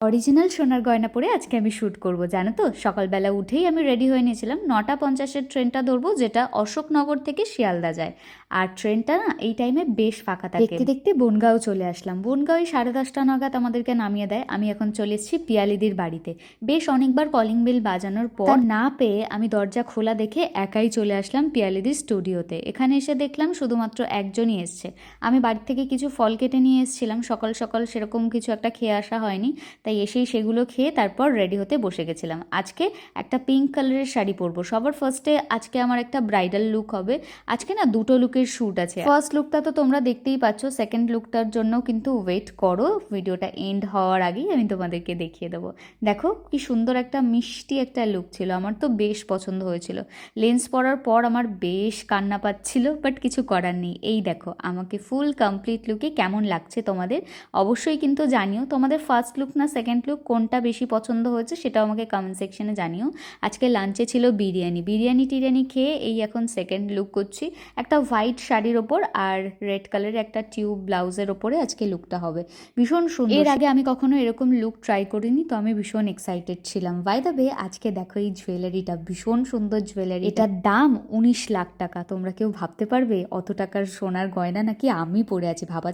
Original সোনার গয়না পরে আজকে আমি শ্যুট করব, জানো তো। সকালবেলা উঠেই আমি রেডি হয়ে নিয়েছিলাম। 9:50-এর ট্রেনটা ধরবো, যেটা অশোকনগর থেকে শিয়ালদা যায়। আর ট্রেনটা না এই টাইমে বেশ ফাঁকা থাকে। দেখতে দেখতে বনগাঁও চলে আসলাম। বনগাঁও 10:30 নাগাদ আমাদেরকে নামিয়ে দেয়। আমি এখন চলে এসেছি পিয়ালিদির বাড়িতে। বেশ অনেকবার কলিং বেল বাজানোর পর না পেয়ে আমি দরজা খোলা দেখে একাই চলে আসলাম পিয়ালিদির স্টুডিওতে। এখানে এসে দেখলাম শুধুমাত্র একজনই এসছে। আমি বাড়ি থেকে কিছু ফল কেটে নিয়ে এসেছিলাম। সকাল সকাল সেরকম কিছু একটা খেয়ে আসা হয়নি, তাই এসেই সেগুলো খেয়ে তারপর রেডি হতে বসে গেছিলাম। আজকে একটা পিঙ্ক কালারের শাড়ি পরবো। সবার ফার্স্টে আজকে আমার একটা ব্রাইডাল লুক হবে। আজকে না দুটো লুকের শ্যুট আছে। ফার্স্ট লুকটা তো তোমরা দেখতেই পাচ্ছ, সেকেন্ড লুকটার জন্য কিন্তু ওয়েট করো, ভিডিওটা এন্ড হওয়ার আগেই আমি তোমাদেরকে দেখিয়ে দেবো। দেখো কি সুন্দর একটা মিষ্টি একটা লুক ছিল, আমার তো বেশ পছন্দ হয়েছিল। লেন্স পরার পর আমার বেশ কান্না পাচ্ছিল, বাট কিছু করার নেই। এই দেখো আমাকে ফুল কমপ্লিট লুকে কেমন লাগছে তোমাদের অবশ্যই কিন্তু জানিও। তোমাদের ফার্স্ট লুক না সেকেন্ড লুক কোনটা বেশি পছন্দ হয়েছে সেটাও আমাকে কমেন্ট সেকশনে জানিও। আজকে লাঞ্চে ছিল বিরিয়ানি খেয়ে এই এখন সেকেন্ড লুক করছি। একটা হোয়াইট শাড়ির ওপর আর রেড কালারের একটা টিউব ব্লাউজের ওপরে আজকে লুকটা হবে, ভীষণ সুন্দর। এর আগে আমি কখনো এরকম লুক ট্রাই করিনি, তো আমি ভীষণ এক্সাইটেড ছিলাম। বাই দ্য ওয়ে, আজকে দেখো এই জুয়েলারিটা, ভীষণ সুন্দর জুয়েলারি। এটার দাম 19 লাখ টাকা। তোমরা কেউ ভাবতে পারবে অত টাকার সোনার গয়না নাকি আমি পরে আছি? ভাবা